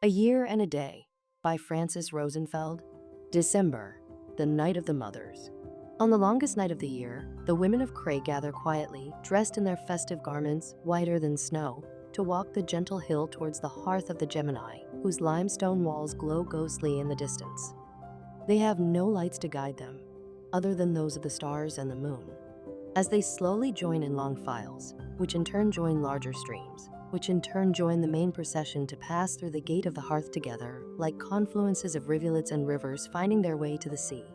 A Year and a Day by Francis Rosenfeld. December, the Night of the Mothers. On the longest night of the year, the women of Cray gather quietly, dressed in their festive garments, whiter than snow, to walk the gentle hill towards the hearth of the Gemini, whose limestone walls glow ghostly in the distance. They have no lights to guide them, other than those of the stars and the moon. As they slowly join in long files, which in turn join larger streams, which in turn join the main procession to pass through the gate of the hearth together, like confluences of rivulets and rivers finding their way to the sea.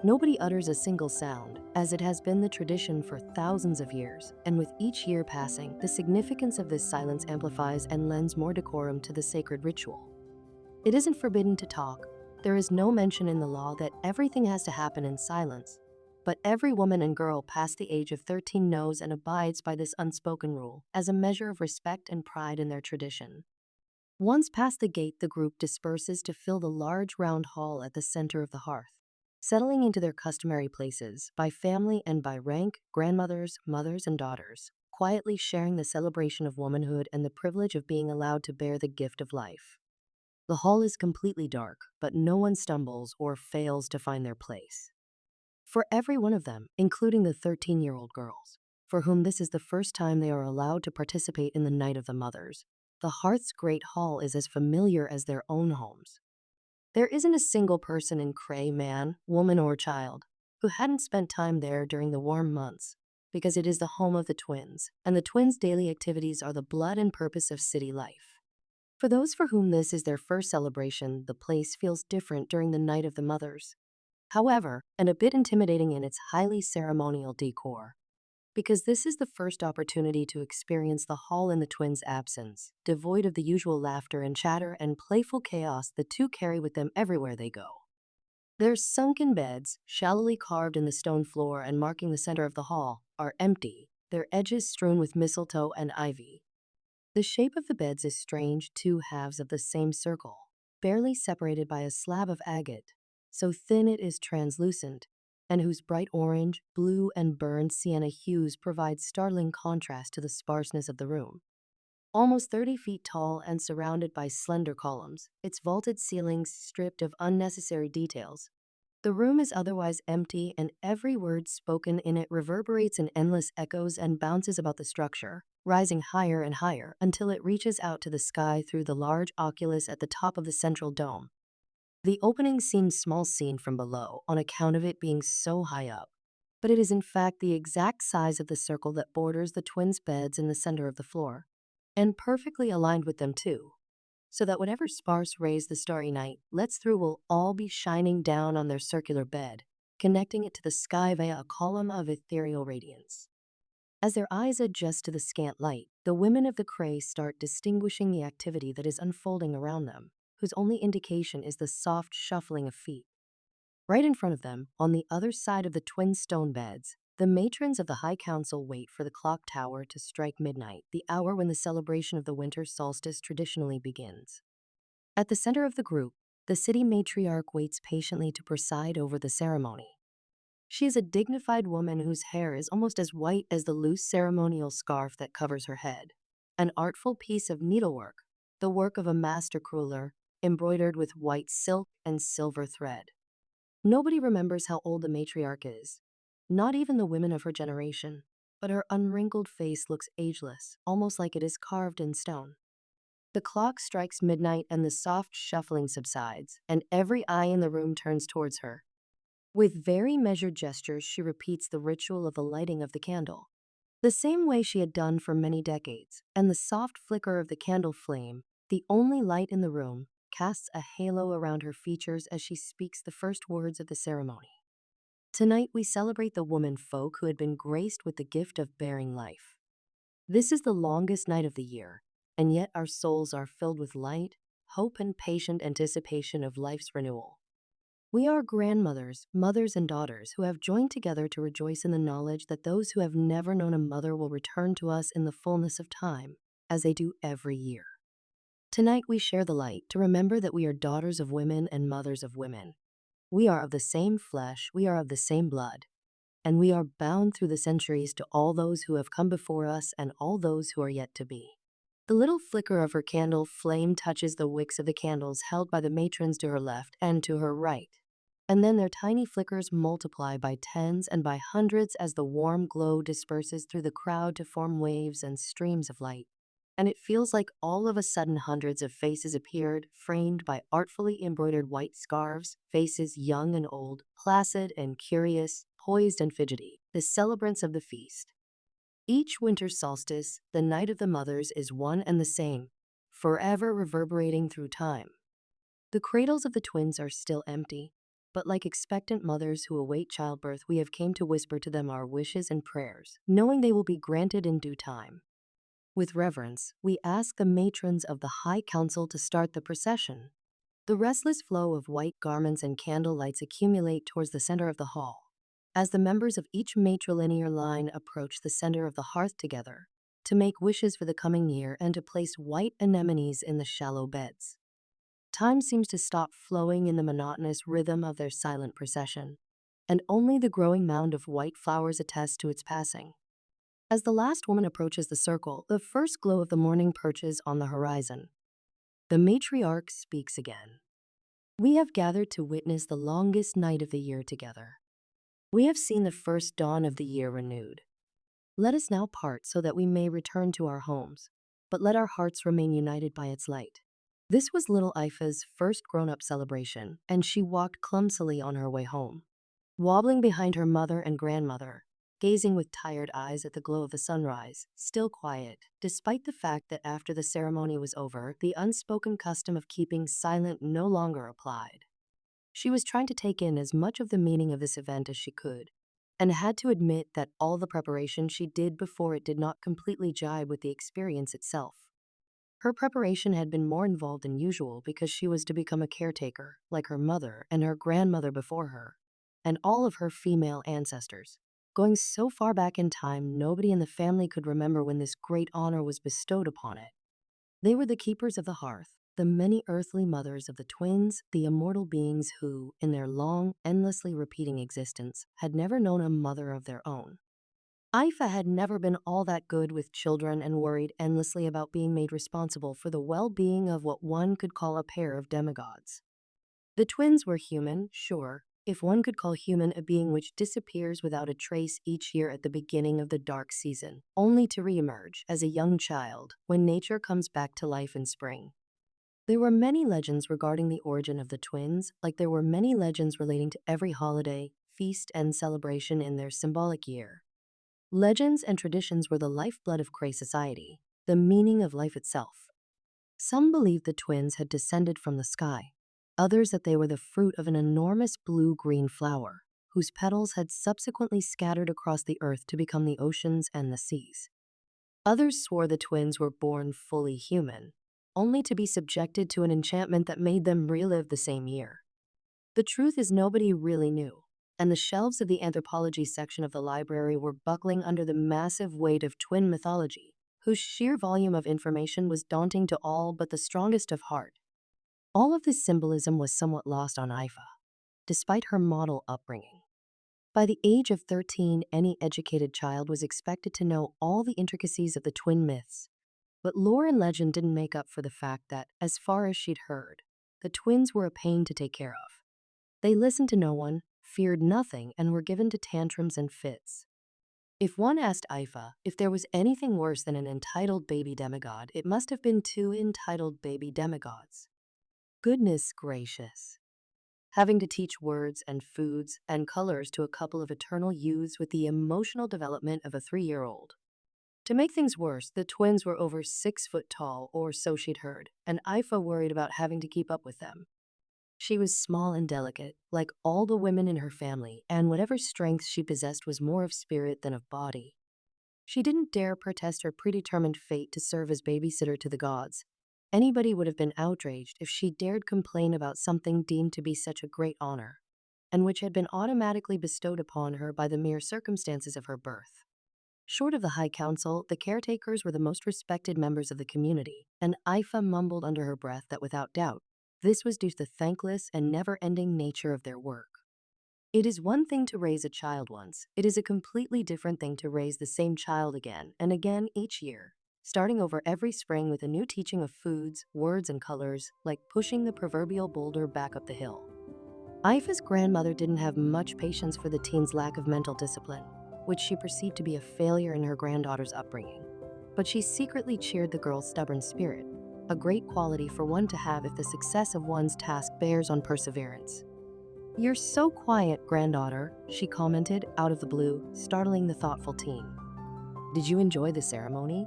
Nobody utters a single sound, as it has been the tradition for thousands of years, and with each year passing, the significance of this silence amplifies and lends more decorum to the sacred ritual. It isn't forbidden to talk. There is no mention in the law that everything has to happen in silence. But every woman and girl past the age of 13 knows and abides by this unspoken rule as a measure of respect and pride in their tradition. Once past the gate, the group disperses to fill the large round hall at the center of the hearth, settling into their customary places by family and by rank, grandmothers, mothers, and daughters, quietly sharing the celebration of womanhood and the privilege of being allowed to bear the gift of life. The hall is completely dark, but no one stumbles or fails to find their place. For every one of them, including the 13-year-old girls, for whom this is the first time they are allowed to participate in the Night of the Mothers, the hearth's great hall is as familiar as their own homes. There isn't a single person in Cray, man, woman, or child, who hadn't spent time there during the warm months, because it is the home of the twins, and the twins' daily activities are the blood and purpose of city life. For those for whom this is their first celebration, the place feels different during the Night of the Mothers. However, and a bit intimidating in its highly ceremonial decor, because this is the first opportunity to experience the hall in the twins' absence, devoid of the usual laughter and chatter and playful chaos the two carry with them everywhere they go. Their sunken beds, shallowly carved in the stone floor and marking the center of the hall, are empty, their edges strewn with mistletoe and ivy. The shape of the beds is strange, two halves of the same circle, barely separated by a slab of agate, so thin it is translucent, and whose bright orange, blue, and burned sienna hues provide startling contrast to the sparseness of the room. Almost 30 feet tall and surrounded by slender columns, its vaulted ceilings stripped of unnecessary details, the room is otherwise empty, and every word spoken in it reverberates in endless echoes and bounces about the structure, rising higher and higher until it reaches out to the sky through the large oculus at the top of the central dome. The opening seems small seen from below on account of it being so high up, but it is in fact the exact size of the circle that borders the twins' beds in the center of the floor, and perfectly aligned with them too, so that whatever sparse rays the starry night lets through will all be shining down on their circular bed, connecting it to the sky via a column of ethereal radiance. As their eyes adjust to the scant light, the women of the Cray start distinguishing the activity that is unfolding around them, whose only indication is the soft shuffling of feet. Right in front of them, on the other side of the twin stone beds, the matrons of the High Council wait for the clock tower to strike midnight, the hour when the celebration of the winter solstice traditionally begins. At the center of the group, the city matriarch waits patiently to preside over the ceremony. She is a dignified woman whose hair is almost as white as the loose ceremonial scarf that covers her head, an artful piece of needlework, the work of a master crewler, embroidered with white silk and silver thread. Nobody remembers how old the matriarch is, not even the women of her generation, but her unwrinkled face looks ageless, almost like it is carved in stone. The clock strikes midnight and the soft shuffling subsides, and every eye in the room turns towards her. With very measured gestures, she repeats the ritual of the lighting of the candle, the same way she had done for many decades, and the soft flicker of the candle flame, the only light in the room, casts a halo around her features as she speaks the first words of the ceremony. Tonight we celebrate the woman folk who had been graced with the gift of bearing life. This is the longest night of the year, and yet our souls are filled with light, hope, and patient anticipation of life's renewal. We are grandmothers, mothers, and daughters who have joined together to rejoice in the knowledge that those who have never known a mother will return to us in the fullness of time, as they do every year. Tonight we share the light to remember that we are daughters of women and mothers of women. We are of the same flesh, we are of the same blood, and we are bound through the centuries to all those who have come before us and all those who are yet to be. The little flicker of her candle flame touches the wicks of the candles held by the matrons to her left and to her right. And then their tiny flickers multiply by tens and by hundreds as the warm glow disperses through the crowd to form waves and streams of light. And it feels like all of a sudden hundreds of faces appeared, framed by artfully embroidered white scarves, faces young and old, placid and curious, poised and fidgety, the celebrants of the feast. Each winter solstice, the night of the mothers is one and the same, forever reverberating through time. The cradles of the twins are still empty, but like expectant mothers who await childbirth, we have came to whisper to them our wishes and prayers, knowing they will be granted in due time. With reverence, we ask the matrons of the High Council to start the procession. The restless flow of white garments and candle lights accumulate towards the center of the hall. As the members of each matrilinear line approach the center of the hearth together, to make wishes for the coming year and to place white anemones in the shallow beds. Time seems to stop flowing in the monotonous rhythm of their silent procession, and only the growing mound of white flowers attests to its passing. As the last woman approaches the circle, the first glow of the morning perches on the horizon. The matriarch speaks again. We have gathered to witness the longest night of the year together. We have seen the first dawn of the year renewed. Let us now part so that we may return to our homes, but let our hearts remain united by its light. This was little Ifa's first grown-up celebration, and she walked clumsily on her way home, wobbling behind her mother and grandmother, gazing with tired eyes at the glow of the sunrise, still quiet, despite the fact that after the ceremony was over, the unspoken custom of keeping silent no longer applied. She was trying to take in as much of the meaning of this event as she could, and had to admit that all the preparation she did before it did not completely jibe with the experience itself. Her preparation had been more involved than usual because she was to become a caretaker, like her mother and her grandmother before her, and all of her female ancestors. Going so far back in time, nobody in the family could remember when this great honor was bestowed upon it. They were the keepers of the hearth, the many earthly mothers of the twins, the immortal beings who, in their long, endlessly repeating existence, had never known a mother of their own. Ifa had never been all that good with children and worried endlessly about being made responsible for the well-being of what one could call a pair of demigods. The twins were human, sure, if one could call human a being which disappears without a trace each year at the beginning of the dark season, only to reemerge as a young child when nature comes back to life in spring. There were many legends regarding the origin of the twins, like there were many legends relating to every holiday, feast, and celebration in their symbolic year. Legends and traditions were the lifeblood of Krei society, the meaning of life itself. Some believed the twins had descended from the sky, others that they were the fruit of an enormous blue-green flower, whose petals had subsequently scattered across the earth to become the oceans and the seas. Others swore the twins were born fully human, only to be subjected to an enchantment that made them relive the same year. The truth is nobody really knew, and the shelves of the anthropology section of the library were buckling under the massive weight of twin mythology, whose sheer volume of information was daunting to all but the strongest of heart. All of this symbolism was somewhat lost on Ifa, despite her model upbringing. By the age of 13, any educated child was expected to know all the intricacies of the twin myths. But lore and legend didn't make up for the fact that, as far as she'd heard, the twins were a pain to take care of. They listened to no one, feared nothing, and were given to tantrums and fits. If one asked Ifa if there was anything worse than an entitled baby demigod, it must have been two entitled baby demigods. Goodness gracious. Having to teach words and foods and colors to a couple of eternal youths with the emotional development of a 3-year-old. To make things worse, the twins were over 6 foot tall, or so she'd heard, and Ifa worried about having to keep up with them. She was small and delicate, like all the women in her family, and whatever strength she possessed was more of spirit than of body. She didn't dare protest her predetermined fate to serve as babysitter to the gods. Anybody would have been outraged if she dared complain about something deemed to be such a great honor, and which had been automatically bestowed upon her by the mere circumstances of her birth. Short of the High Council, the caretakers were the most respected members of the community, and Ifa mumbled under her breath that without doubt, this was due to the thankless and never-ending nature of their work. It is one thing to raise a child once, it is a completely different thing to raise the same child again and again each year, starting over every spring with a new teaching of foods, words, and colors, like pushing the proverbial boulder back up the hill. Aifa's grandmother didn't have much patience for the teen's lack of mental discipline, which she perceived to be a failure in her granddaughter's upbringing. But she secretly cheered the girl's stubborn spirit, a great quality for one to have if the success of one's task bears on perseverance. "You're so quiet, granddaughter," she commented out of the blue, startling the thoughtful teen. "Did you enjoy the ceremony?"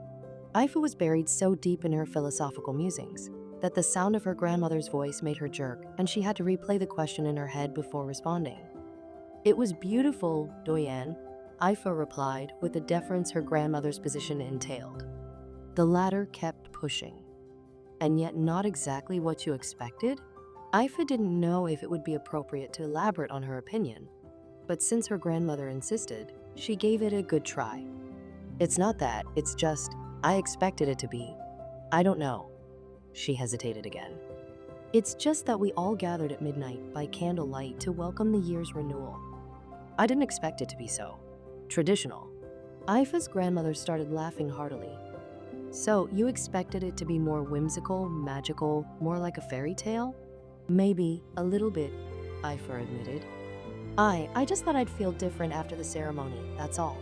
Aifa was buried so deep in her philosophical musings that the sound of her grandmother's voice made her jerk, and she had to replay the question in her head before responding. "It was beautiful, Doyen," Aifa replied with the deference her grandmother's position entailed. The latter kept pushing. "And yet not exactly what you expected?" Aifa didn't know if it would be appropriate to elaborate on her opinion, but since her grandmother insisted, she gave it a good try. "It's not that, it's just, I expected it to be. I don't know." She hesitated again. "It's just that we all gathered at midnight by candlelight to welcome the year's renewal. I didn't expect it to be so traditional." Aifa's grandmother started laughing heartily. "So you expected it to be more whimsical, magical, more like a fairy tale?" "Maybe, a little bit," Aifa admitted. I just thought I'd feel different after the ceremony, that's all.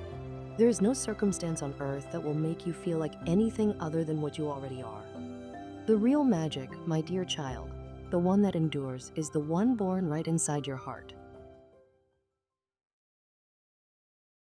There is no circumstance on earth that will make you feel like anything other than what you already are. The real magic, my dear child, the one that endures, is the one born right inside your heart.